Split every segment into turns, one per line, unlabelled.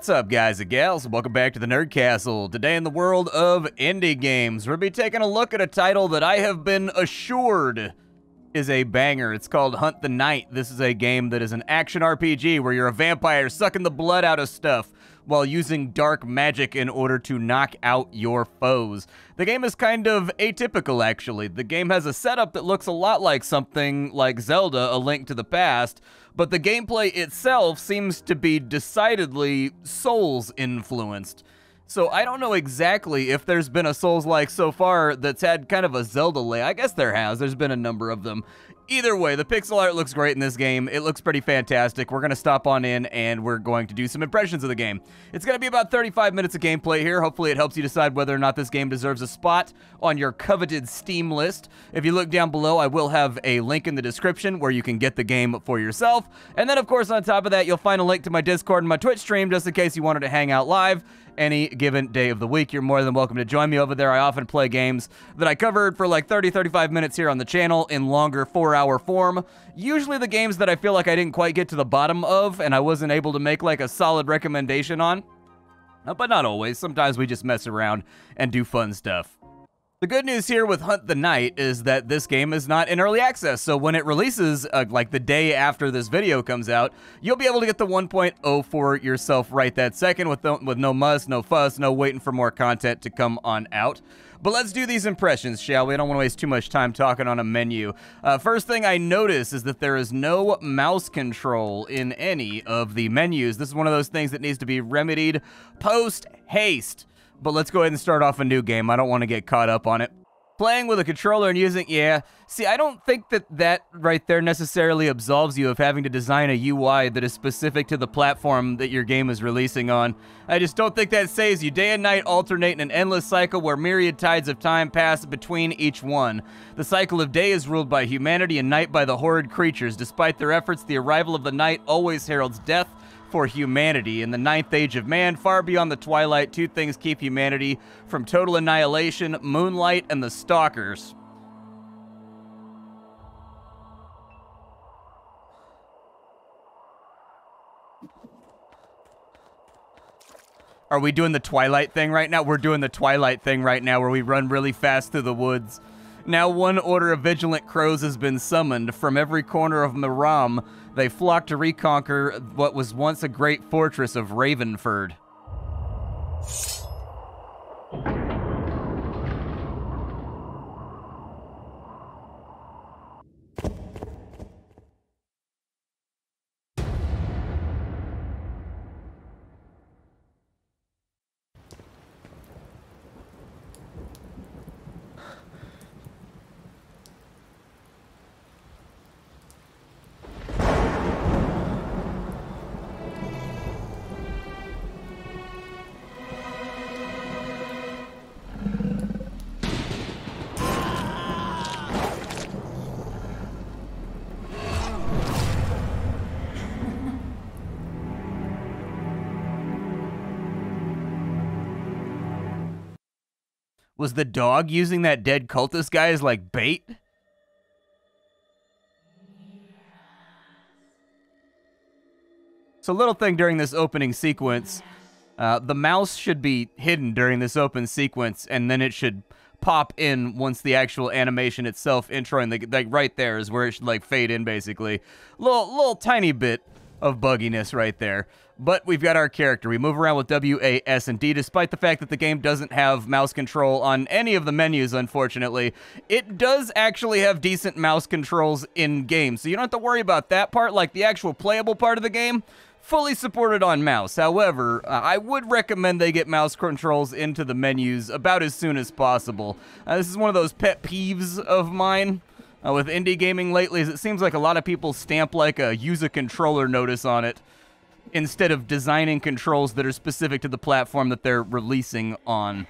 What's up, guys and gals? Welcome back to the Nerd Castle. Today in the world of indie games, we'll be taking a look at a title that I have been assured is a banger. It's called Hunt the Night. This is a game that is an action RPG where you're a vampire sucking the blood out of stuff while using dark magic in order to knock out your foes. The game is kind of atypical, actually. The game has a setup that looks a lot like something like Zelda: A Link to the Past, but the gameplay itself seems to be decidedly Souls-influenced. So I don't know exactly if there's been a Souls-like so far that's had kind of a Zelda lay. I guess there has. There's been a number of them. Either way, the pixel art looks great in this game. It looks pretty fantastic. We're going to stop on in and we're going to do some impressions of the game. It's going to be about 35 minutes of gameplay here. Hopefully it helps you decide whether or not this game deserves a spot on your coveted Steam list. If you look down below, I will have a link in the description where you can get the game for yourself. And then, of course, on top of that, you'll find a link to my Discord and my Twitch stream just in case you wanted to hang out live any given day of the week. You're more than welcome to join me over there. I often play games that I covered for like 30-35 minutes here on the channel in longer 4-hour form. Usually the games that I feel like I didn't quite get to the bottom of and I wasn't able to make like a solid recommendation on. But not always. Sometimes we just mess around and do fun stuff. The good news here with Hunt the Night is that this game is not in early access, so when it releases, like the day after this video comes out, you'll be able to get the 1.0 for yourself right that second with no muss, no fuss, no waiting for more content to come on out. But let's do these impressions, shall we? I don't want to waste too much time talking on a menu. First thing I notice is that there is no mouse control in any of the menus. This is one of those things that needs to be remedied post-haste. But let's go ahead and start off a new game. I don't want to get caught up on it. Playing with a controller and using, yeah. See, I don't think that right there necessarily absolves you of having to design a UI that is specific to the platform that your game is releasing on. I just don't think that saves you. Day and night alternate in an endless cycle where myriad tides of time pass between each one. The cycle of day is ruled by humanity and night by the horrid creatures. Despite their efforts, the arrival of the night always heralds death for humanity. In the ninth age of man, far beyond the twilight, two things keep humanity from total annihilation: moonlight and the stalkers. Are we doing the Twilight thing right now? We're doing the Twilight thing right now where we run really fast through the woods. Now one order of vigilant crows has been summoned. From every corner of Miram, they flock to reconquer what was once a great fortress of Ravenford. Was the dog using that dead cultist guy as, like, bait? So, little thing during this opening sequence, the mouse should be hidden during this open sequence, and then it should pop in once the actual animation itself introing, like right there is where it should, like, fade in, basically. Little tiny bit of bugginess right there. But we've got our character. We move around with W, A, S, and D. Despite the fact that the game doesn't have mouse control on any of the menus, unfortunately, it does actually have decent mouse controls in-game. So you don't have to worry about that part. Like the actual playable part of the game, fully supported on mouse. However, I would recommend they get mouse controls into the menus about as soon as possible. This is one of those pet peeves of mine with indie gaming lately, is it seems like a lot of people stamp like a use a controller notice on it instead of designing controls that are specific to the platform that they're releasing on.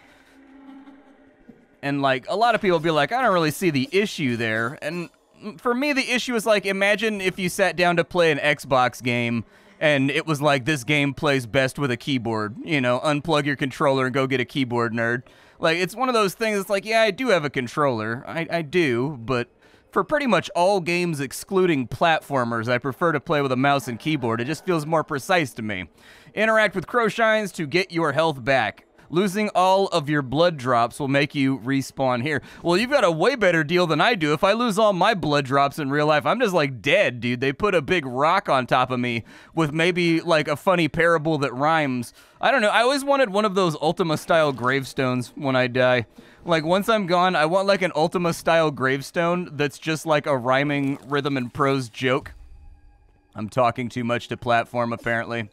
And like, a lot of people be like, I don't really see the issue there. And for me, the issue is like, imagine if you sat down to play an Xbox game and it was like, this game plays best with a keyboard. You know, unplug your controller and go get a keyboard, nerd. Like, it's one of those things, it's like, yeah, I do have a controller. I do, but For pretty much all games excluding platformers, I prefer to play with a mouse and keyboard. It just feels more precise to me. Interact with crow shines to get your health back. Losing all of your blood drops will make you respawn here. Well, you've got a way better deal than I do. If I lose all my blood drops in real life, I'm just like dead, dude. They put a big rock on top of me with maybe like a funny parable that rhymes. I don't know. I always wanted one of those Ultima-style gravestones when I die. Like, once I'm gone, I want like an Ultima-style gravestone that's just like a rhyming rhythm and prose joke. I'm talking too much to platform, apparently.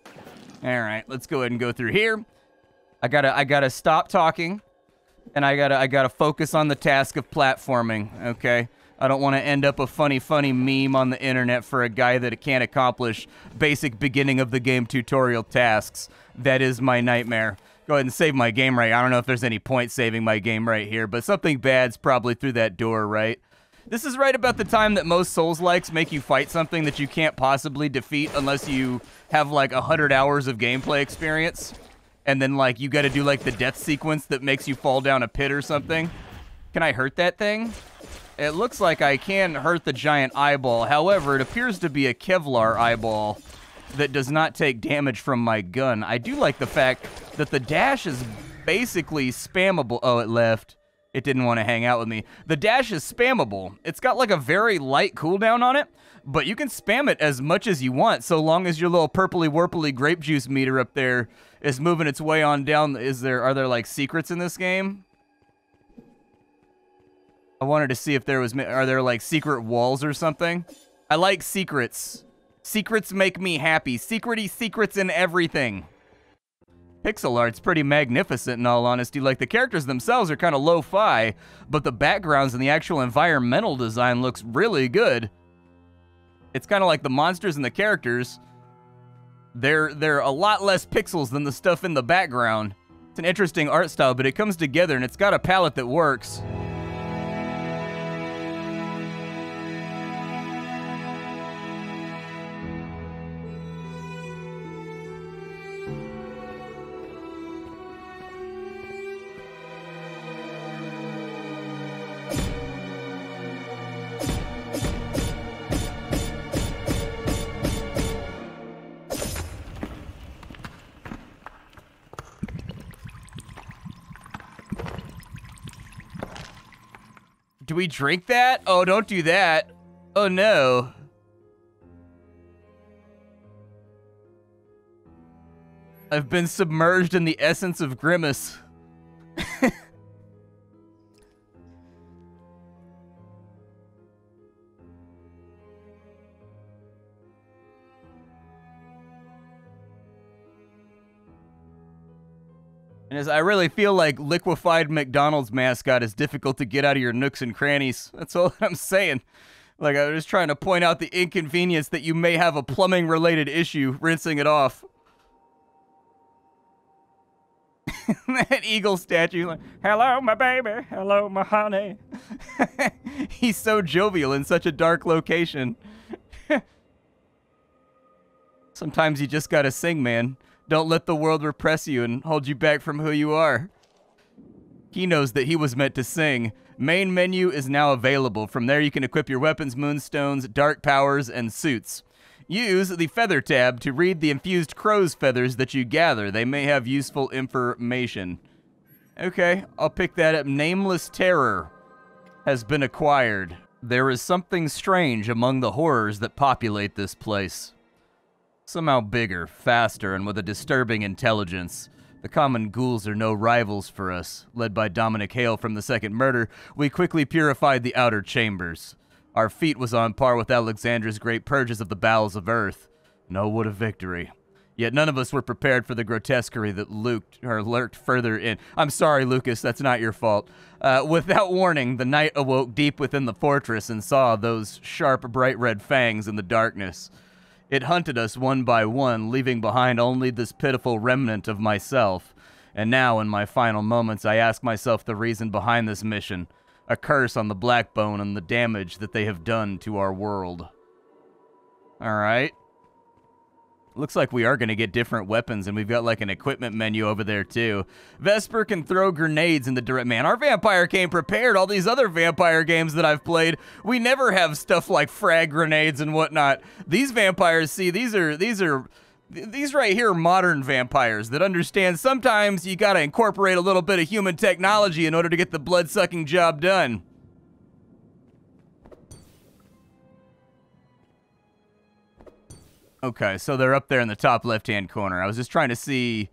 All right, let's go ahead and go through here. I gotta stop talking, and I gotta focus on the task of platforming, okay? I don't want to end up a funny meme on the internet for a guy that can't accomplish basic beginning of the game tutorial tasks. That is my nightmare. Go ahead and save my game right. I don't know if there's any point saving my game right here, but something bad's probably through that door, right? This is right about the time that most Souls-likes make you fight something that you can't possibly defeat unless you have like 100 hours of gameplay experience. And then, like, you gotta do, like, the death sequence that makes you fall down a pit or something. Can I hurt that thing? It looks like I can hurt the giant eyeball. However, it appears to be a Kevlar eyeball that does not take damage from my gun. I do like the fact that the dash is basically spammable. Oh, it left. It didn't want to hang out with me. The dash is spammable. It's got, like, a very light cooldown on it, but you can spam it as much as you want so long as your little purpley-warpley grape juice meter up there is moving its way on down. Are there like secrets in this game? I wanted to see if are there like secret walls or something? I like secrets. Secrets make me happy. Secrety secrets in everything. Pixel art's pretty magnificent in all honesty. Like, the characters themselves are kind of lo-fi, but the backgrounds and the actual environmental design looks really good. It's kind of like the monsters and the characters. They're a lot less pixels than the stuff in the background. It's an interesting art style, but it comes together and it's got a palette that works. Do we drink that? Oh, don't do that. Oh, no. I've been submerged in the essence of Grimace. And as I really feel like liquefied McDonald's mascot is difficult to get out of your nooks and crannies. That's all I'm saying. Like, I was just trying to point out the inconvenience that you may have a plumbing-related issue rinsing it off. That eagle statue, like, hello, my baby. Hello, my honey. He's so jovial in such a dark location. Sometimes you just gotta sing, man. Don't let the world repress you and hold you back from who you are. He knows that he was meant to sing. Main menu is now available. From there, you can equip your weapons, moonstones, dark powers, and suits. Use the feather tab to read the infused crow's feathers that you gather. They may have useful information. Okay, I'll pick that up. Nameless terror has been acquired. There is something strange among the horrors that populate this place. Somehow bigger, faster, and with a disturbing intelligence. The common ghouls are no rivals for us. Led by Dominic Hale from the Second Murder, we quickly purified the outer chambers. Our feat was on par with Alexandra's great purges of the bowels of earth. No wood of victory. Yet none of us were prepared for the grotesquerie that lurked further in. I'm sorry, Lucas, that's not your fault. Without warning, the night awoke deep within the fortress and saw those sharp, bright red fangs in the darkness. It hunted us one by one, leaving behind only this pitiful remnant of myself. And now, in my final moments, I ask myself the reason behind this mission. A curse on the Blackbone and the damage that they have done to our world. Alright. Looks like we are going to get different weapons, and we've got like an equipment menu over there too. Vesper can throw grenades in the direct. Man, our vampire came prepared. All these other vampire games that I've played, we never have stuff like frag grenades and whatnot. These vampires, see, these right here are modern vampires that understand sometimes you got to incorporate a little bit of human technology in order to get the blood-sucking job done. Okay, so they're up there in the top left-hand corner. I was just trying to see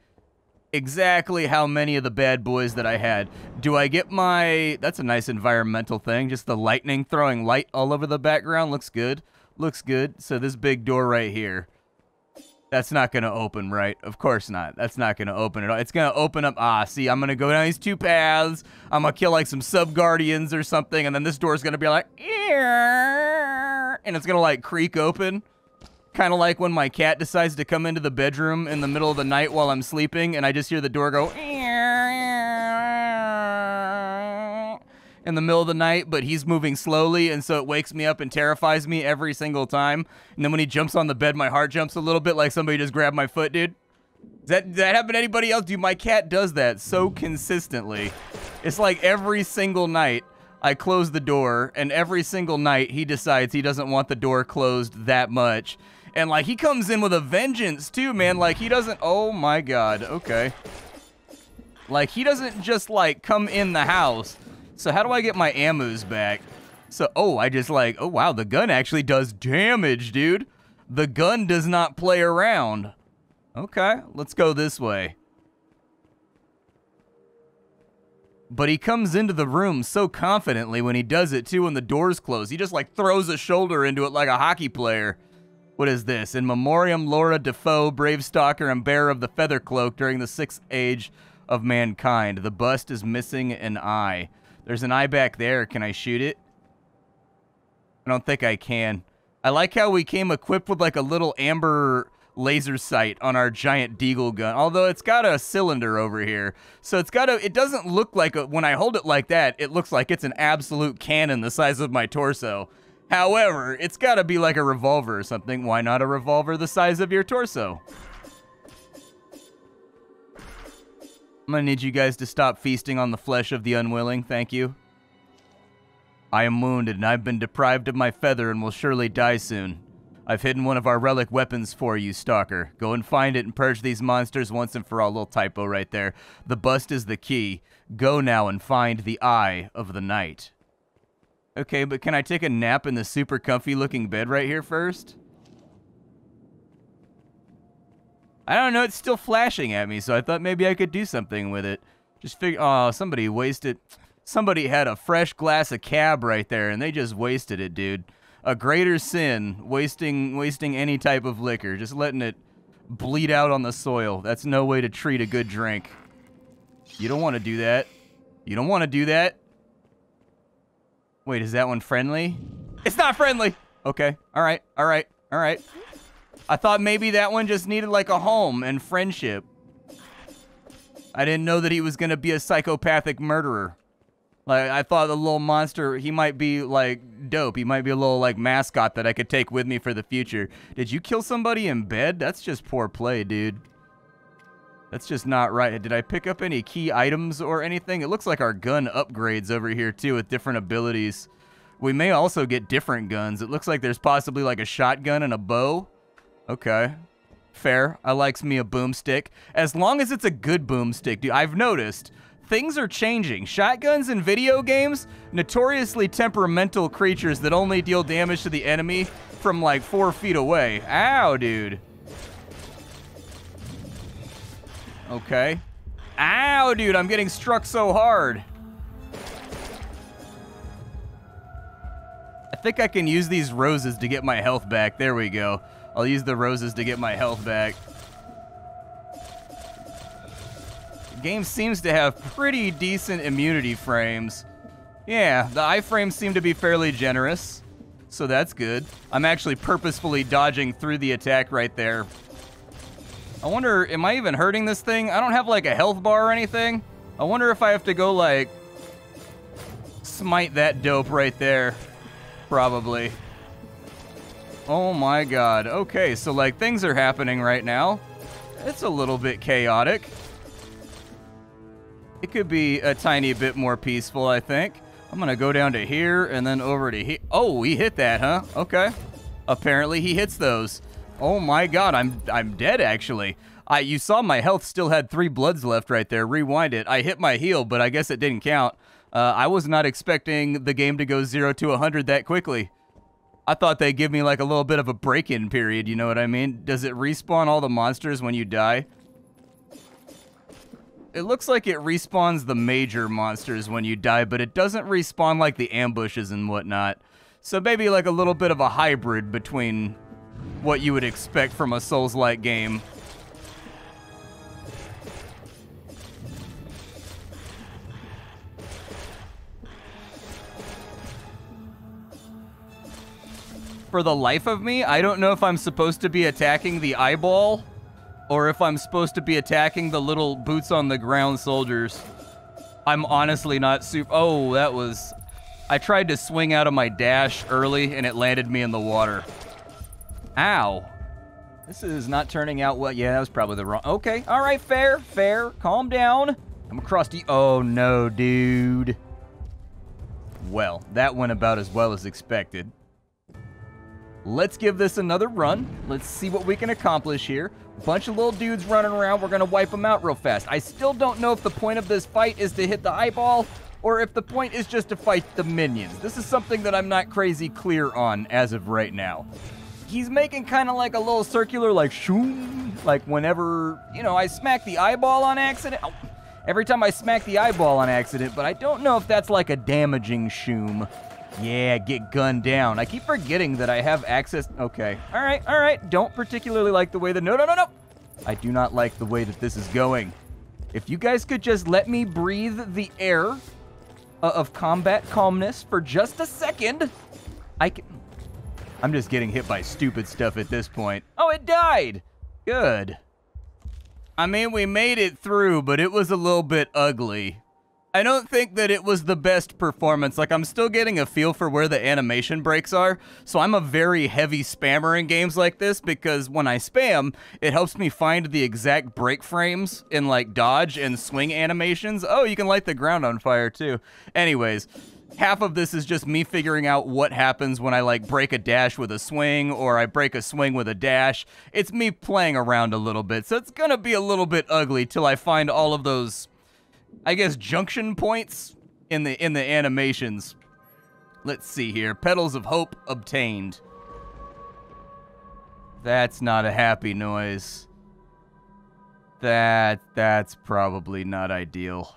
exactly how many of the bad boys that I had. Do I get my... That's a nice environmental thing. Just the lightning throwing light all over the background. Looks good. Looks good. So this big door right here. That's not going to open, right? Of course not. That's not going to open at all. It's going to open up... Ah, see, I'm going to go down these two paths. I'm going to kill like some sub-guardians or something. And then this door's going to be like... And it's going to like creak open. Kind of like when my cat decides to come into the bedroom in the middle of the night while I'm sleeping, and I just hear the door go in the middle of the night, but he's moving slowly, and so it wakes me up and terrifies me every single time. And then when he jumps on the bed, my heart jumps a little bit like somebody just grabbed my foot, dude. Does that happen to anybody else? Dude, my cat does that so consistently. It's like every single night I close the door, and every single night he decides he doesn't want the door closed that much. And, like, he comes in with a vengeance, too, man. Like, he doesn't... Oh, my God. Okay. Like, he doesn't just, like, come in the house. So how do I get my ammos back? So, oh, I just, like... Oh, wow, the gun actually does damage, dude. The gun does not play around. Okay, let's go this way. But he comes into the room so confidently when he does it, too, when the door's closed. He just, like, throws a shoulder into it like a hockey player. What is this? In memoriam Laura Defoe, brave stalker and bearer of the feather cloak during the 6th age of mankind. The bust is missing an eye. There's an eye back there. Can I shoot it? I don't think I can. I like how we came equipped with like a little amber laser sight on our giant deagle gun. Although it's got a cylinder over here. So it's got a... It doesn't look like a... When I hold it like that, it looks like it's an absolute cannon the size of my torso. However, it's got to be like a revolver or something. Why not a revolver the size of your torso? I'm going to need you guys to stop feasting on the flesh of the unwilling. Thank you. I am wounded, and I've been deprived of my feather and will surely die soon. I've hidden one of our relic weapons for you, Stalker. Go and find it and purge these monsters once and for all. Little typo right there. The bust is the key. Go now and find the Eye of the Night. Okay, but can I take a nap in the super comfy looking bed right here first? I don't know, it's still flashing at me, so I thought maybe I could do something with it. Just figure, oh, somebody wasted, somebody had a fresh glass of cab right there, and they just wasted it, dude. A greater sin, wasting any type of liquor, just letting it bleed out on the soil. That's no way to treat a good drink. You don't want to do that. You don't want to do that. Wait, is that one friendly? It's not friendly! Okay, alright, alright, alright. I thought maybe that one just needed like a home and friendship. I didn't know that he was gonna be a psychopathic murderer. Like, I thought the little monster, he might be like dope. He might be a little like mascot that I could take with me for the future. Did you kill somebody in bed? That's just poor play, dude. That's just not right. Did I pick up any key items or anything? It looks like our gun upgrades over here, too, with different abilities. We may also get different guns. It looks like there's possibly like a shotgun and a bow. Okay. Fair. I likes me a boomstick. As long as it's a good boomstick, dude. I've noticed things are changing. Shotguns in video games, notoriously temperamental creatures that only deal damage to the enemy from like 4 feet away. Ow, dude. Okay. Ow, dude, I'm getting struck so hard. I think I can use these roses to get my health back. There we go. I'll use the roses to get my health back. The game seems to have pretty decent immunity frames. Yeah, the iframes seem to be fairly generous, so that's good. I'm actually purposefully dodging through the attack right there. I wonder, am I even hurting this thing? I don't have like a health bar or anything. I wonder if I have to go like smite that dope right there. Probably. Oh my god. Okay, so like things are happening right now. It's a little bit chaotic. It could be a tiny bit more peaceful, I think. I'm gonna go down to here and then over to here. Oh, he hit that, huh? Okay. Apparently he hits those. Oh my god, I'm dead actually. You saw my health still had 3 bloods left right there. Rewind it. I hit my heal, but I guess it didn't count. I was not expecting the game to go 0 to 100 that quickly. I thought they'd give me like a little bit of a break-in period, you know what I mean? Does it respawn all the monsters when you die? It looks like it respawns the major monsters when you die, but it doesn't respawn like the ambushes and whatnot. So maybe like a little bit of a hybrid between what you would expect from a Souls-like game. For the life of me, I don't know if I'm supposed to be attacking the eyeball or if I'm supposed to be attacking the little boots on the ground soldiers. I'm honestly not super... Oh, that was... I tried to swing out of my dash early and it landed me in the water. Ow. This is not turning out well. Yeah, that was probably the wrong... Okay, all right, fair, fair. Calm down. I'm across the... Oh, no, dude. Well, that went about as well as expected. Let's give this another run. Let's see what we can accomplish here. Bunch of little dudes running around. We're going to wipe them out real fast. I still don't know if the point of this fight is to hit the eyeball or if the point is just to fight the minions. This is something that I'm not crazy clear on as of right now. He's making kind of like a little circular, like, shoom, like whenever, you know, I smack the eyeball on accident. Oh, every time I smack the eyeball on accident, but I don't know if that's like a damaging shoom. Yeah, get gunned down. I keep forgetting that I have access. Okay. All right, all right. Don't particularly like the way that... No, no, no, no. I do not like the way that this is going. If you guys could just let me breathe the air of combat calmness for just a second, I can... I'm just getting hit by stupid stuff at this point. Oh, it died. Good. I mean, we made it through, but it was a little bit ugly. I don't think that it was the best performance. Like, I'm still getting a feel for where the animation breaks are, so I'm a very heavy spammer in games like this because when I spam, it helps me find the exact break frames in, like, dodge and swing animations. Oh, you can light the ground on fire, too. Anyways, half of this is just me figuring out what happens when I, like, break a dash with a swing or I break a swing with a dash. It's me playing around a little bit, so it's gonna be a little bit ugly till I find all of those... I guess junction points in the animations. Let's see here. Petals of Hope obtained. That's not a happy noise. That's probably not ideal.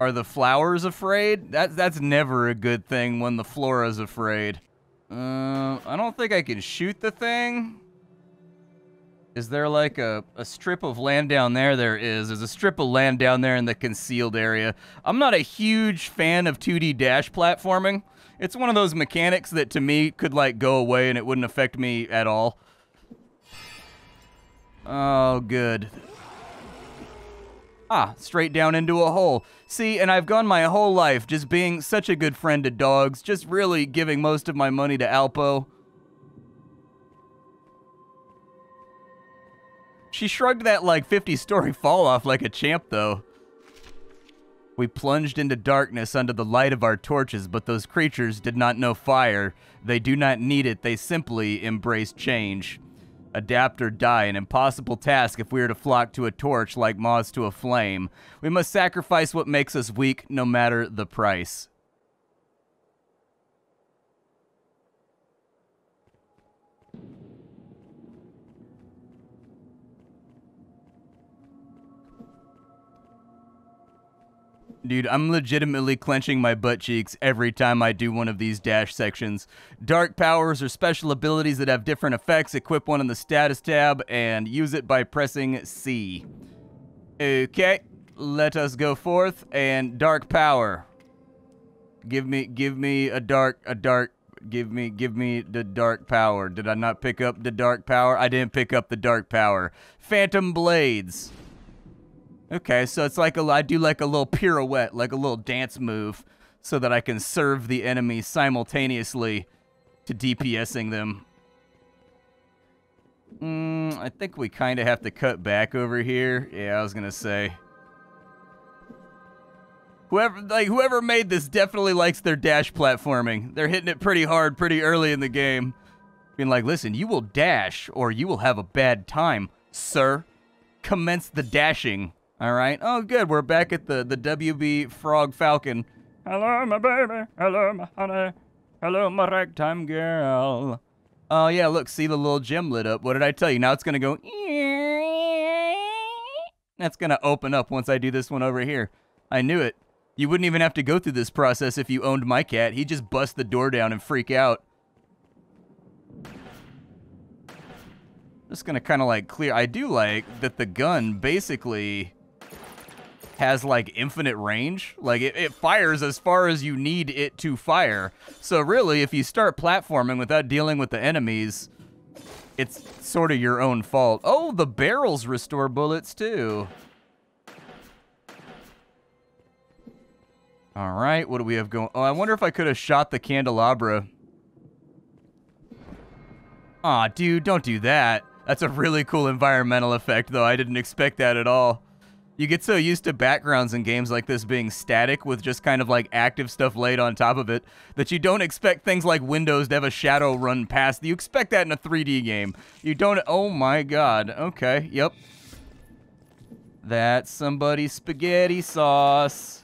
Are the flowers afraid? That's never a good thing when the flora's afraid. I don't think I can shoot the thing. Is there like a strip of land down there? There is. There's a strip of land down there in the concealed area. I'm not a huge fan of 2D dash platforming. It's one of those mechanics that to me could like go away and it wouldn't affect me at all. Oh, good. Ah, straight down into a hole. See, and I've gone my whole life just being such a good friend to dogs, just really giving most of my money to Alpo. She shrugged that, like, 50-story fall-off like a champ, though. We plunged into darkness under the light of our torches, but those creatures did not know fire. They do not need it. They simply embrace change. Adapt or die, an impossible task if we are to flock to a torch like moths to a flame. We must sacrifice what makes us weak, no matter the price. Dude, I'm legitimately clenching my butt cheeks every time I do one of these dash sections. Dark powers are special abilities that have different effects. Equip one in the status tab and use it by pressing C. Okay, let us go forth and dark power. Give me the dark power. Did I not pick up the dark power? I didn't pick up the dark power. Phantom blades. Okay, so it's like I do like a little pirouette, like a little dance move, so that I can serve the enemy simultaneously to DPSing them. I think we kind of have to cut back over here. Yeah, I was gonna say. Whoever made this definitely likes their dash platforming. They're hitting it pretty hard pretty early in the game. Being like, listen, you will dash or you will have a bad time, sir. Commence the dashing. All right. Oh, good. We're back at the WB Frog Falcon. Hello, my baby. Hello, my honey. Hello, my ragtime girl. Oh, yeah, look. See the little gem lit up. What did I tell you? Now it's going to go. That's going to open up once I do this one over here. I knew it. You wouldn't even have to go through this process if you owned my cat. He'd just bust the door down and freak out. Just gonna kind of like clear. I do like that the gun basically has like infinite range. Like it fires as far as you need it to fire. So really, if you start platforming without dealing with the enemies, it's sort of your own fault. Oh, the barrels restore bullets too. All right, what do we have going? Oh, I wonder if I could have shot the candelabra. Aw, dude, don't do that. That's a really cool environmental effect, though. I didn't expect that at all. You get so used to backgrounds in games like this being static with just kind of like active stuff laid on top of it that you don't expect things like windows to have a shadow run past. You expect that in a 3D game. You don't. Oh my god. Okay, yep. That's somebody's spaghetti sauce.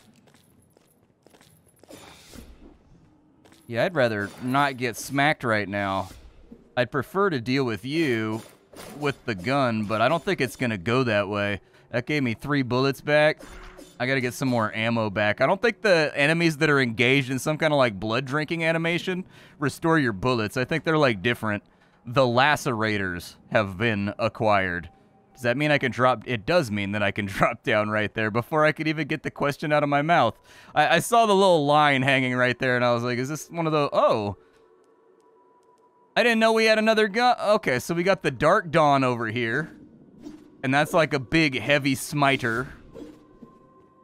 Yeah, I'd rather not get smacked right now. I'd prefer to deal with you with the gun, but I don't think it's going to go that way. That gave me 3 bullets back. I got to get some more ammo back. I don't think the enemies that are engaged in some kind of like blood drinking animation restore your bullets. I think they're like different. The lacerators have been acquired. Does that mean I can drop? It does mean that I can drop down right there before I could even get the question out of my mouth. I saw the little line hanging right there, and I was like, is this one of those? Oh. I didn't know we had another gun. Okay, so we got the Dark Dawn over here. And that's like a big, heavy smiter.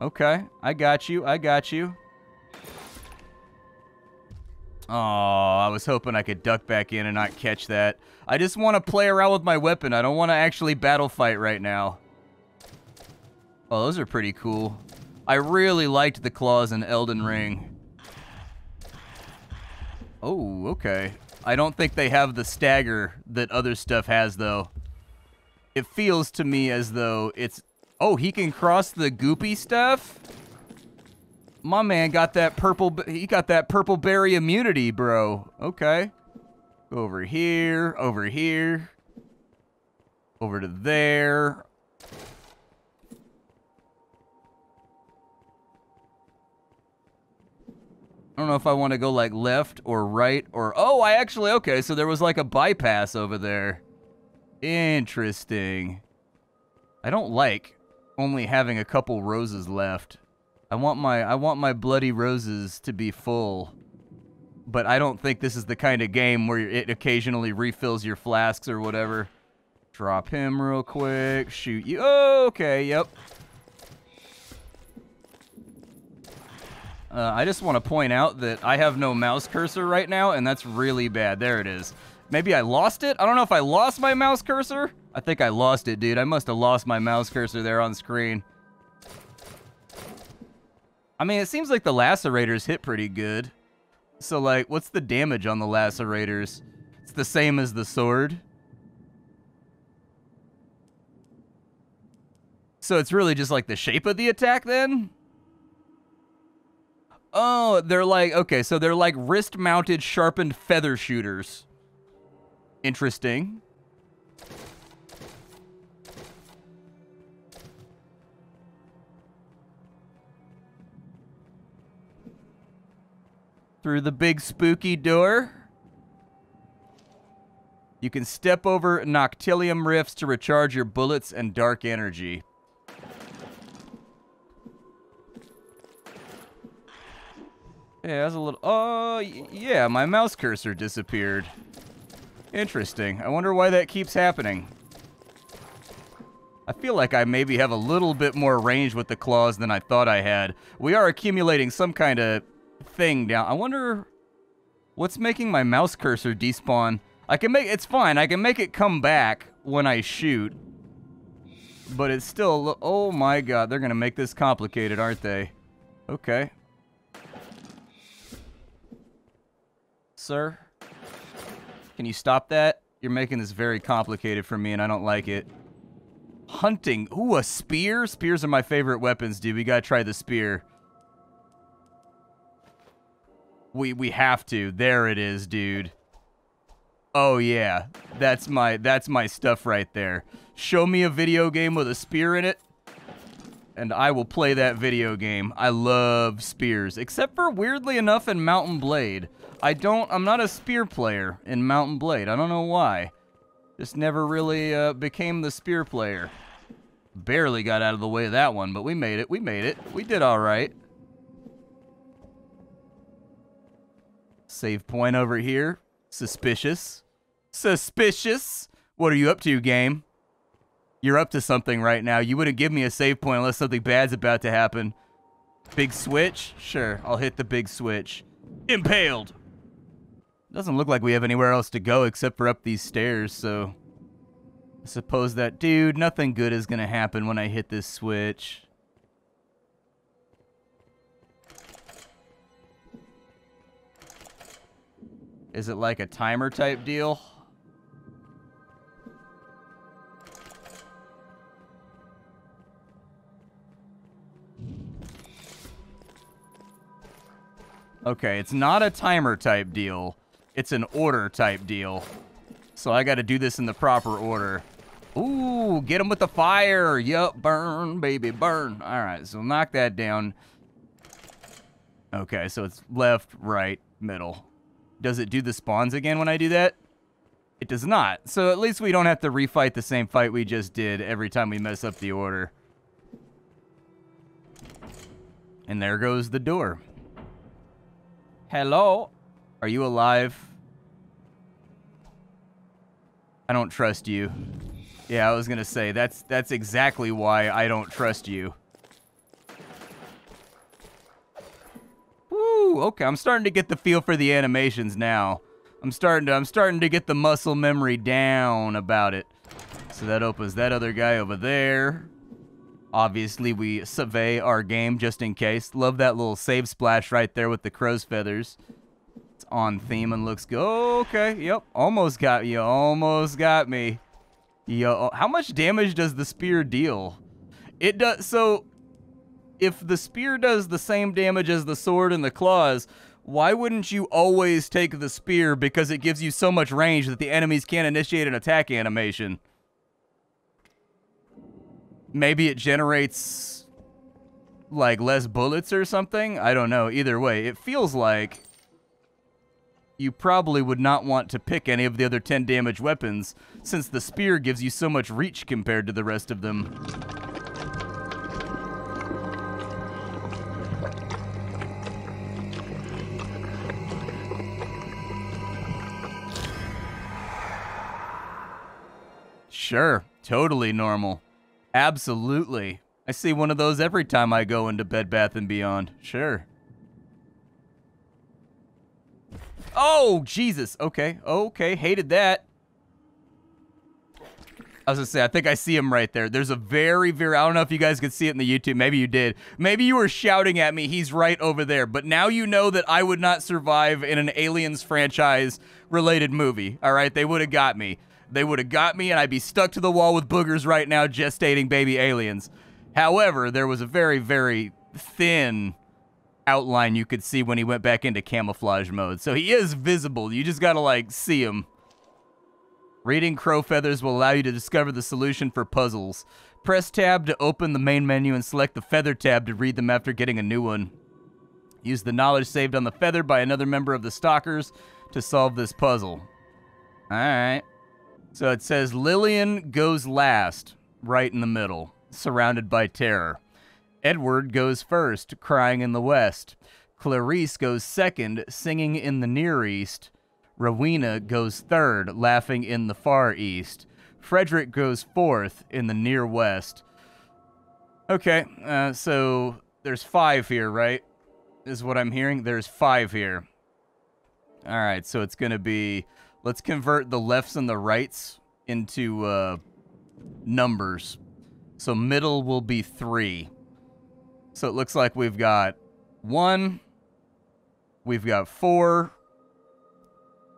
Okay, I got you. I got you. Oh, I was hoping I could duck back in and not catch that. I just want to play around with my weapon. I don't want to actually battle fight right now. Oh, those are pretty cool. I really liked the claws in Elden Ring. Oh, okay. I don't think they have the stagger that other stuff has, though. It feels to me as though it's... Oh, he can cross the goopy stuff? My man got that purple... He got that purple berry immunity, bro. Okay. Go over here, over here. Over to there. I don't know if I want to go like left or right or... Oh, I actually... Okay, so there was like a bypass over there. Interesting. I don't like only having a couple roses left. I want my bloody roses to be full. But I don't think this is the kind of game where it occasionally refills your flasks or whatever. Drop him real quick. Shoot you. Oh, okay, yep. I just want to point out that I have no mouse cursor right now, and that's really bad. There it is. Maybe I lost it? I don't know if I lost my mouse cursor. I think I lost it, dude. I must have lost my mouse cursor there on screen. I mean, it seems like the lacerators hit pretty good. So, like, what's the damage on the lacerators? It's the same as the sword. So it's really just like the shape of the attack then? Oh, they're like, okay, so they're like wrist-mounted sharpened feather shooters. Interesting. Through the big spooky door. You can step over Noctilium rifts to recharge your bullets and dark energy. Yeah, that's a little... Oh, yeah, my mouse cursor disappeared. Interesting. I wonder why that keeps happening. I feel like I maybe have a little bit more range with the claws than I thought I had. We are accumulating some kind of thing down. I wonder what's making my mouse cursor despawn. I can make it's fine. I can make it come back when I shoot. But it's still, oh my god, they're going to make this complicated, aren't they? Okay. Sir, can you stop that? You're making this very complicated for me and I don't like it. Hunting. Ooh, a spear? Spears are my favorite weapons, dude. We gotta try the spear. We have to. There it is, dude. Oh yeah. That's my stuff right there. Show me a video game with a spear in it, and I will play that video game. I love spears. Except for, weirdly enough, in Mount & Blade. I'm not a spear player in Mount & Blade. I don't know why. Just never really became the spear player. Barely got out of the way of that one, but we made it. We made it. We did all right. Save point over here. Suspicious. Suspicious. What are you up to, game? You're up to something right now. You wouldn't give me a save point unless something bad's about to happen. Big switch? Sure, I'll hit the big switch. Impaled. Doesn't look like we have anywhere else to go except for up these stairs, so I suppose that, dude, nothing good is gonna happen when I hit this switch. Is it like a timer type deal? Okay, it's not a timer type deal. It's an order type deal. So I gotta do this in the proper order. Ooh, get him with the fire. Yup, burn, baby, burn. All right, so knock that down. Okay, so it's left, right, middle. Does it do the spawns again when I do that? It does not. So at least we don't have to refight the same fight we just did every time we mess up the order. And there goes the door. Hello? Are you alive? I don't trust you. Yeah, I was gonna say, that's exactly why I don't trust you. Woo, okay, I'm starting to get the feel for the animations now. I'm starting to get the muscle memory down about it. So that opens that other guy over there. Obviously, we survey our game just in case. Love that little save splash right there with the crow's feathers. It's on theme and looks good. Oh, okay, yep. Almost got you. Almost got me. Yo, how much damage does the spear deal? It does. So, if the spear does the same damage as the sword and the claws, why wouldn't you always take the spear? Because it gives you so much range that the enemies can't initiate an attack animation. Maybe it generates, like, less bullets or something? I don't know. Either way, it feels like you probably would not want to pick any of the other 10 damage weapons, since the spear gives you so much reach compared to the rest of them. Sure, totally normal. Absolutely. I see one of those every time I go into Bed Bath & Beyond. Sure. Oh, Jesus. Okay. Okay. Hated that. I was gonna say, I think I see him right there. There's a very, I don't know if you guys could see it in the YouTube. Maybe you did. Maybe you were shouting at me. He's right over there. But now you know that I would not survive in an Aliens franchise-related movie. All right? They would have got me. They would have got me, and I'd be stuck to the wall with boogers right now gestating baby aliens. However, there was a very, very thin outline you could see when he went back into camouflage mode. So he is visible. You just gotta, like, see him. Reading crow feathers will allow you to discover the solution for puzzles. Press tab to open the main menu and select the feather tab to read them after getting a new one. Use the knowledge saved on the feather by another member of the Stalkers to solve this puzzle. Alright. So it says Lillian goes last, right in the middle, surrounded by terror. Edward goes first, crying in the west. Clarice goes second, singing in the near east. Rowena goes third, laughing in the far east. Frederick goes 4th in the near west. Okay, so there's 5 here, right? Is what I'm hearing. There's 5 here. All right, so it's going to be... Let's convert the lefts and the rights into numbers. So middle will be 3. So it looks like we've got 1, we've got 4,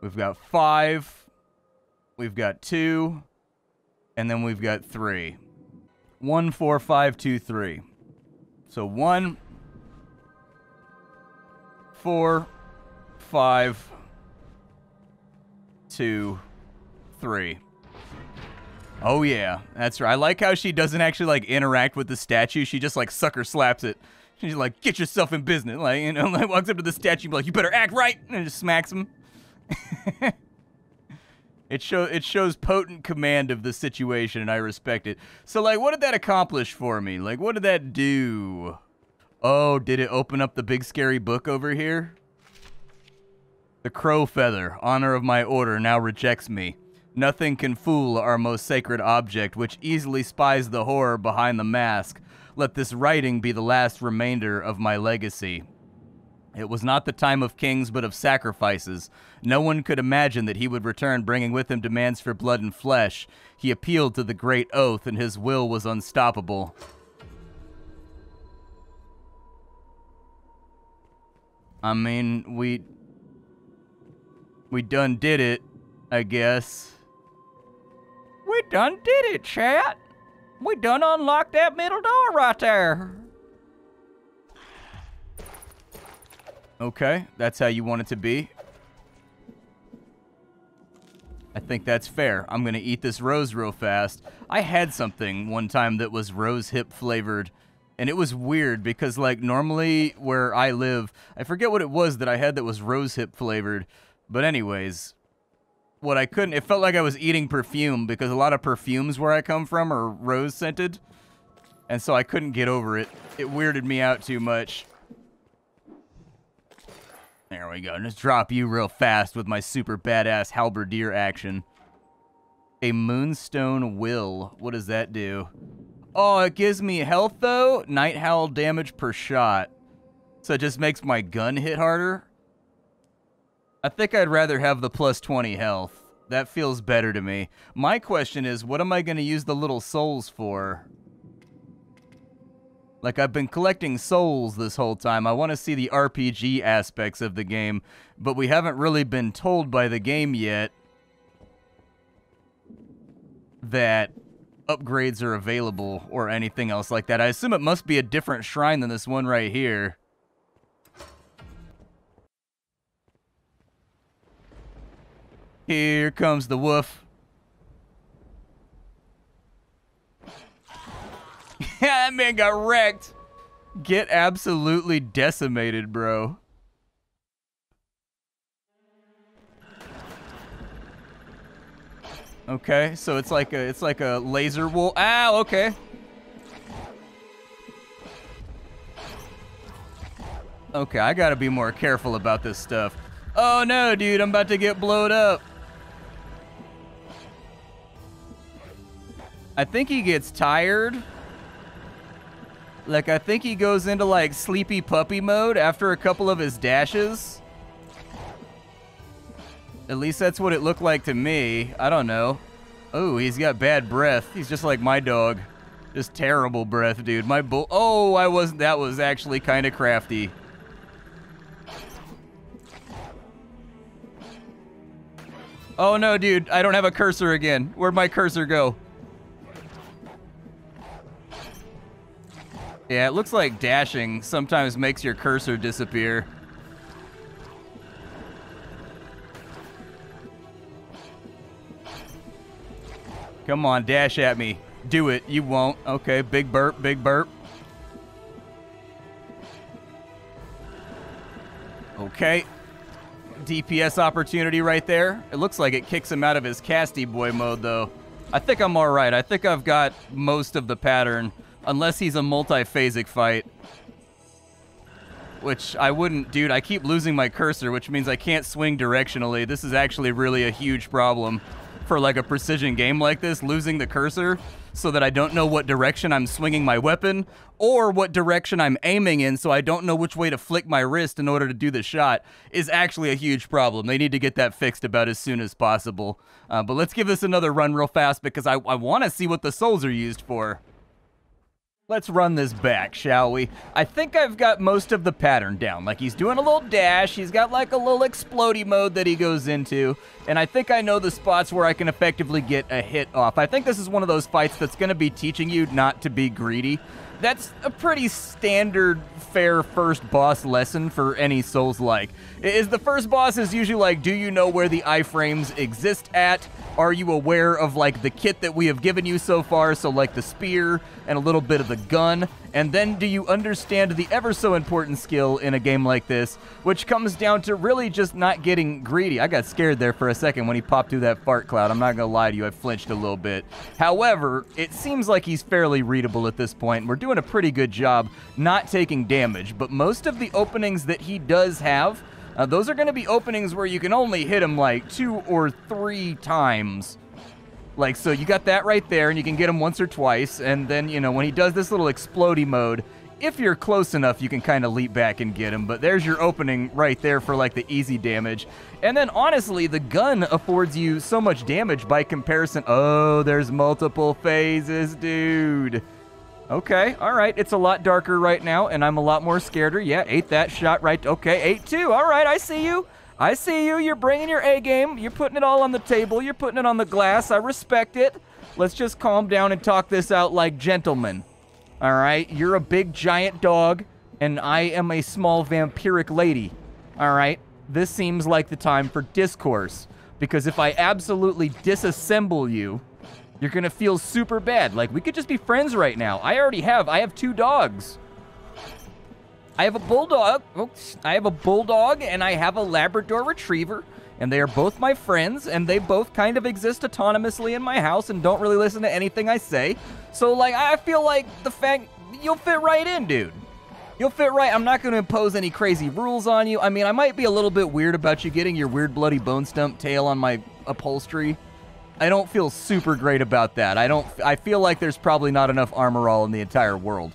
we've got 5, we've got 2, and then we've got 3. 1, 4, 5, 2, 3. So 1, 4, 5, 2, 3. Oh yeah, that's right. I like how she doesn't actually like interact with the statue. She just like sucker slaps it. She's like, "Get yourself in business." Like, you know, like walks up to the statue, like, "You better act right," and just smacks him. It shows potent command of the situation, and I respect it. So like, what did that accomplish for me? Like, what did that do? Oh, did it open up the big scary book over here? The crow feather, honor of my order, now rejects me. Nothing can fool our most sacred object, which easily spies the horror behind the mask. Let this writing be the last remainder of my legacy. It was not the time of kings, but of sacrifices. No one could imagine that he would return, bringing with him demands for blood and flesh. He appealed to the great oath, and his will was unstoppable. I mean, we done did it, I guess. We done did it, chat. We done unlocked that middle door right there. Okay, that's how you want it to be. I think that's fair. I'm gonna eat this rose real fast. I had something one time that was rose hip flavored, and it was weird because, like, normally where I live, I forget what it was that I had that was rose hip flavored. But anyways, what I couldn't, it felt like I was eating perfume because a lot of perfumes where I come from are rose scented. And so I couldn't get over it. It weirded me out too much. There we go. Just drop you real fast with my super badass halberdier action. A moonstone will. What does that do? Oh, it gives me health though. Night howl damage per shot. So it just makes my gun hit harder. I think I'd rather have the plus 20 health. That feels better to me. My question is, what am I going to use the little souls for? Like, I've been collecting souls this whole time. I want to see the RPG aspects of the game, but we haven't really been told by the game yet that upgrades are available or anything else like that. I assume it must be a different shrine than this one right here. Here comes the wolf. Yeah, that man got wrecked. Get absolutely decimated, bro. Okay, so it's like a laser wolf. Ow, okay. Okay, I gotta be more careful about this stuff. Oh no, dude, I'm about to get blowed up. I think he gets tired. Like, I think he goes into, like, sleepy puppy mode after a couple of his dashes. At least that's what it looked like to me. I don't know. Oh, he's got bad breath. He's just like my dog. Just terrible breath, dude. My bull... Oh, I wasn't... That was actually kind of crafty. Oh, no, dude. I don't have a cursor again. Where'd my cursor go? Yeah, it looks like dashing sometimes makes your cursor disappear. Come on, dash at me. Do it. You won't. Okay, big burp, big burp. Okay. DPS opportunity right there. It looks like it kicks him out of his casty boy mode, though. I think I'm all right. I think I've got most of the pattern. Unless he's a multi-phasic fight. Which I wouldn't... Dude, I keep losing my cursor, which means I can't swing directionally. This is actually really a huge problem. for like a precision game like this, losing the cursor so that I don't know what direction I'm swinging my weapon or what direction I'm aiming in, so I don't know which way to flick my wrist in order to do the shot, is actually a huge problem. They need to get that fixed about as soon as possible. But let's give this another run real fast because I want to see what the souls are used for. Let's run this back, shall we? I think I've got most of the pattern down. Like, he's doing a little dash, he's got like a little explodey mode that he goes into, and I think I know the spots where I can effectively get a hit off. I think this is one of those fights that's going to be teaching you not to be greedy. That's a pretty standard, fair first boss lesson for any Souls-like. Is the first boss is usually like, do you know where the iframes exist at? Are you aware of, like, the kit that we have given you so far? So, like, the spear and a little bit of the gun. And then do you understand the ever-so-important skill in a game like this, which comes down to really just not getting greedy. I got scared there for a second when he popped through that fart cloud. I'm not going to lie to you, I flinched a little bit. However, it seems like he's fairly readable at this point. We're doing a pretty good job not taking damage, but most of the openings that he does have, those are going to be openings where you can only hit him like 2 or 3 times. Like, so you got that right there, and you can get him once or twice, and then, you know, when he does this little explodey mode, if you're close enough, you can kind of leap back and get him, but there's your opening right there for, like, the easy damage. And then, honestly, the gun affords you so much damage by comparison. Oh, there's multiple phases, dude. Okay, all right, it's a lot darker right now, and I'm a lot more scareder. Yeah, ate that shot right. Okay, 8-2. All right, I see you. I see you. You're bringing your A game. You're putting it all on the table. You're putting it on the glass. I respect it. Let's just calm down and talk this out like gentlemen. All right, you're a big giant dog, and I am a small vampiric lady. All right, this seems like the time for discourse, because if I absolutely disassemble you, you're gonna feel super bad. Like, we could just be friends right now. I have 2 dogs. I have a bulldog. I have a bulldog and I have a Labrador Retriever, and they are both my friends, and they both kind of exist autonomously in my house and don't really listen to anything I say. So, like, I feel like the fact you'll fit right in, dude. You'll fit right. I'm not going to impose any crazy rules on you. I mean, I might be a little bit weird about you getting your weird bloody bone stump tail on my upholstery. I don't feel super great about that. I feel like there's probably not enough armor all in the entire world.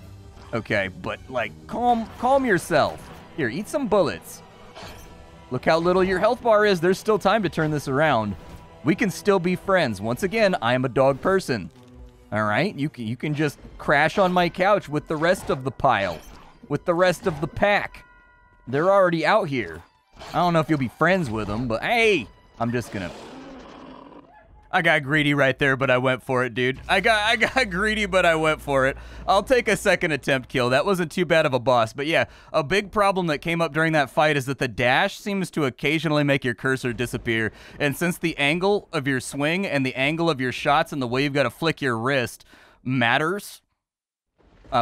Okay, but, like, calm yourself. Here, eat some bullets. Look how little your health bar is. There's still time to turn this around. We can still be friends. Once again, I am a dog person. All right? You can just crash on my couch with the rest of the pile. With the rest of the pack. They're already out here. I don't know if you'll be friends with them, but hey! I'm just gonna... I got greedy right there, but I went for it, dude. I got greedy, but I went for it. I'll take a second attempt kill. That wasn't too bad of a boss. But yeah, a big problem that came up during that fight is that the dash seems to occasionally make your cursor disappear. And since the angle of your swing and the angle of your shots and the way you've got to flick your wrist matters,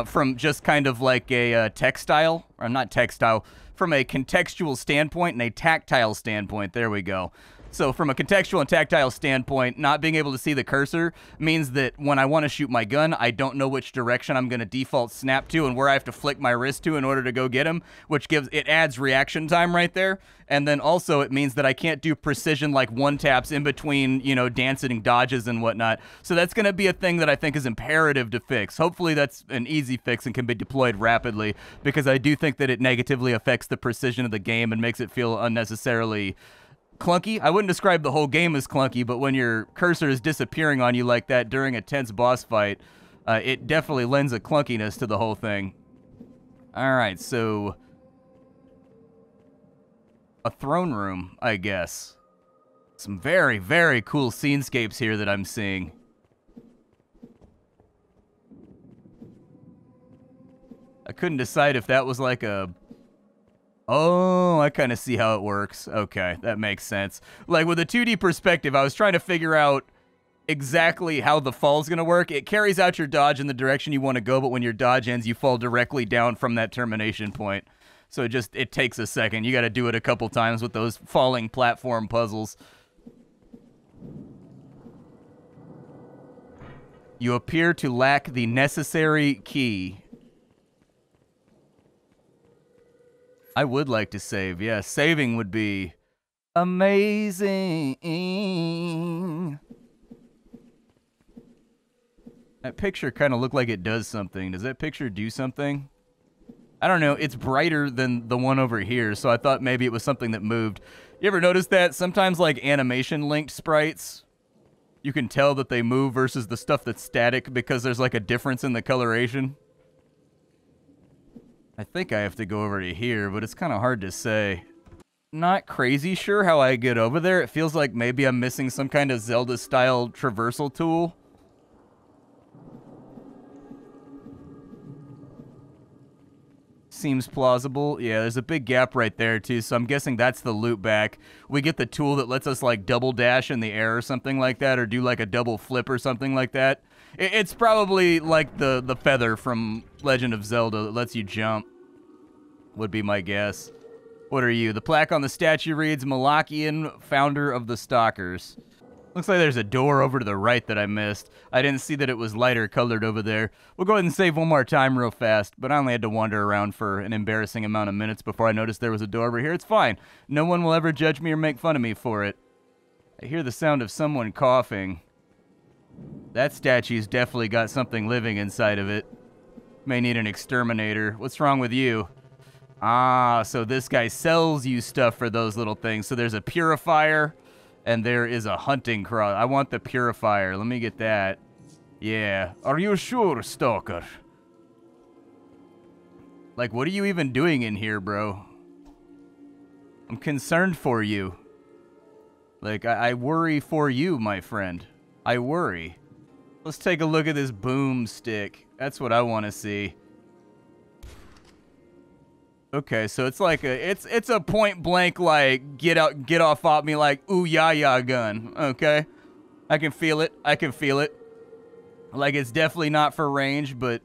from just kind of like a textile, or not textile, from a contextual standpoint and a tactile standpoint. There we go. So from a contextual and tactile standpoint, not being able to see the cursor means that when I want to shoot my gun, I don't know which direction I'm going to default snap to and where I have to flick my wrist to in order to go get him, which adds reaction time right there. And then also it means that I can't do precision like one taps in between, you know, dancing dodges and whatnot. So that's going to be a thing that I think is imperative to fix. Hopefully that's an easy fix and can be deployed rapidly, because I do think that it negatively affects the precision of the game and makes it feel unnecessarily clunky. I wouldn't describe the whole game as clunky, but when your cursor is disappearing on you like that during a tense boss fight, it definitely lends a clunkiness to the whole thing. Alright, so... a throne room, I guess. Some very, very cool scenescapes here that I'm seeing. I couldn't decide if that was like a... Oh, I kind of see how it works. Okay, that makes sense. Like, with a 2D perspective, I was trying to figure out exactly how the fall's going to work. It carries out your dodge in the direction you want to go, but when your dodge ends, you fall directly down from that termination point. So it takes a second. You got to do it a couple times with those falling platform puzzles. You appear to lack the necessary key. I would like to save. Yeah, saving would be amazing. That picture kind of looked like it does something. Does that picture do something? I don't know. It's brighter than the one over here, so I thought maybe it was something that moved. You ever notice that? Sometimes, like, animation-linked sprites, you can tell that they move versus the stuff that's static because there's, like, a difference in the coloration. I think I have to go over to here, but it's kind of hard to say. Not crazy sure how I get over there. It feels like maybe I'm missing some kind of Zelda-style traversal tool. Seems plausible. Yeah, there's a big gap right there, too, so I'm guessing that's the loop back. We get the tool that lets us, like, double dash in the air or something like that, or do, like, a double flip or something like that. It's probably like the feather from Legend of Zelda that lets you jump, would be my guess. What are you? The plaque on the statue reads, Malachian, founder of the Stalkers. Looks like there's a door over to the right that I missed. I didn't see that it was lighter colored over there. We'll go ahead and save one more time real fast, but I only had to wander around for an embarrassing amount of minutes before I noticed there was a door over here. It's fine. No one will ever judge me or make fun of me for it. I hear the sound of someone coughing. That statue's definitely got something living inside of it. May need an exterminator. What's wrong with you? Ah, so this guy sells you stuff for those little things. So there's a purifier, and there is a hunting cross. I want the purifier. Let me get that. Yeah. Are you sure, Stalker? Like, what are you even doing in here, bro? I'm concerned for you. Like, I worry for you, my friend. I worry. Let's take a look at this boomstick. That's what I want to see. Okay, so it's like it's a point blank, like, get off of me, like, ooh ya ya gun. Okay, I can feel it. I can feel it. Like, it's definitely not for range, but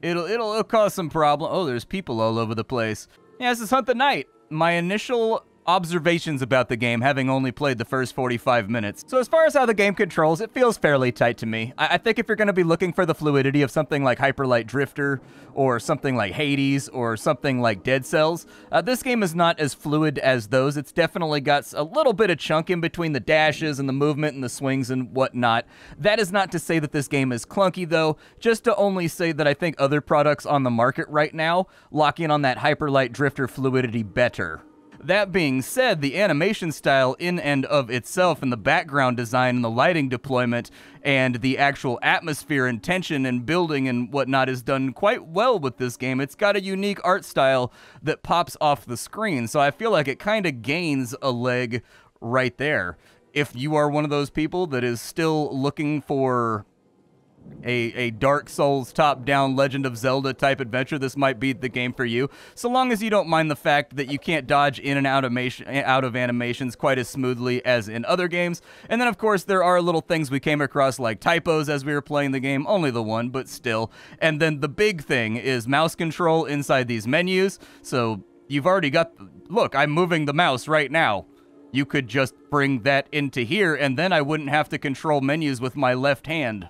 it'll cause some problem. Oh, there's people all over the place. Yeah, this is Hunt the Night. My initial observations about the game, having only played the first 45 minutes. So as far as how the game controls, it feels fairly tight to me. I think if you're going to be looking for the fluidity of something like Hyper Light Drifter, or something like Hades, or something like Dead Cells, this game is not as fluid as those. It's definitely got a little bit of chunk in between the dashes and the movement and the swings and whatnot. That is not to say that this game is clunky, though, just to only say that I think other products on the market right now lock in on that Hyper Light Drifter fluidity better. That being said, the animation style in and of itself, and the background design and the lighting deployment and the actual atmosphere and tension and building and whatnot is done quite well with this game. It's got a unique art style that pops off the screen, so I feel like it kind of gains a leg right there. If you are one of those people that is still looking for a Dark Souls top-down Legend of Zelda type adventure, this might be the game for you, so long as you don't mind the fact that you can't dodge in and out of animations quite as smoothly as in other games. And then, of course, there are little things we came across like typos as we were playing the game, only the one, but still. And then the big thing is mouse control inside these menus, so you've already got... Look, I'm moving the mouse right now. You could just bring that into here, and then I wouldn't have to control menus with my left hand.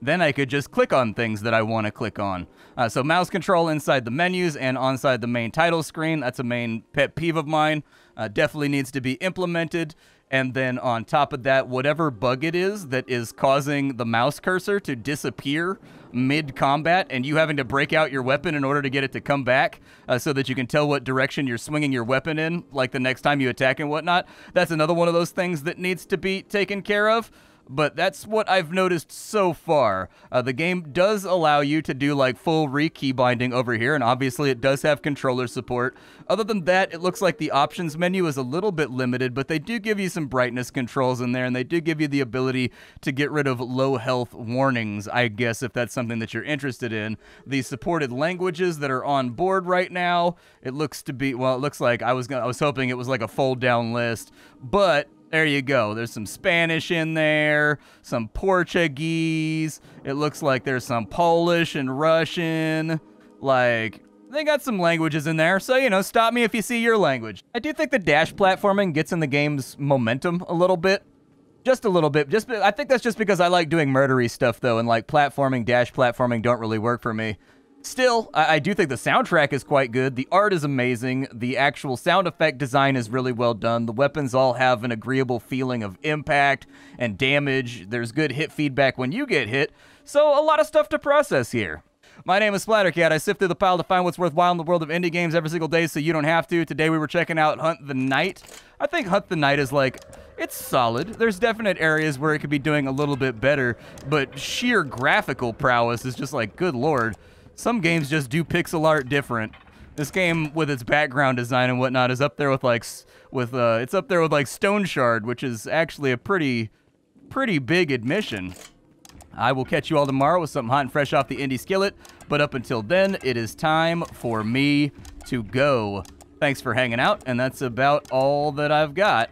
Then I could just click on things that I want to click on. So mouse control inside the menus and onside the main title screen. That's a main pet peeve of mine. Definitely needs to be implemented. And then on top of that, whatever bug it is that is causing the mouse cursor to disappear mid-combat and you having to break out your weapon in order to get it to come back so that you can tell what direction you're swinging your weapon in, like the next time you attack and whatnot. That's another one of those things that needs to be taken care of. But that's what I've noticed so far. The game does allow you to do like full re-key binding over here, and obviously it does have controller support. Other than that, it looks like the options menu is a little bit limited, but they do give you some brightness controls in there, and they do give you the ability to get rid of low health warnings, I guess, if that's something that you're interested in. The supported languages that are on board right now, it looks to be, well, it looks like I was hoping it was like a fold down list, but there you go. There's some Spanish in there, some Portuguese. It looks like there's some Polish and Russian. Like, they got some languages in there, so, you know, stop me if you see your language. I do think the dash platforming gets in the game's momentum a little bit. Just a little bit. I think that's just because I like doing murdery stuff, though, and, like, dash platforming don't really work for me. Still, I do think the soundtrack is quite good. The art is amazing. The actual sound effect design is really well done. The weapons all have an agreeable feeling of impact and damage. There's good hit feedback when you get hit. So a lot of stuff to process here. My name is Splattercat. I sift through the pile to find what's worthwhile in the world of indie games every single day so you don't have to. Today we were checking out Hunt the Night. I think Hunt the Night is like, it's solid. There's definite areas where it could be doing a little bit better, but sheer graphical prowess is just like, good lord. Some games just do pixel art different. This game, with its background design and whatnot, is up there with like, it's up there with like Stone Shard, which is actually a pretty big admission. I will catch you all tomorrow with something hot and fresh off the indie skillet, but up until then, it is time for me to go. Thanks for hanging out, and that's about all that I've got.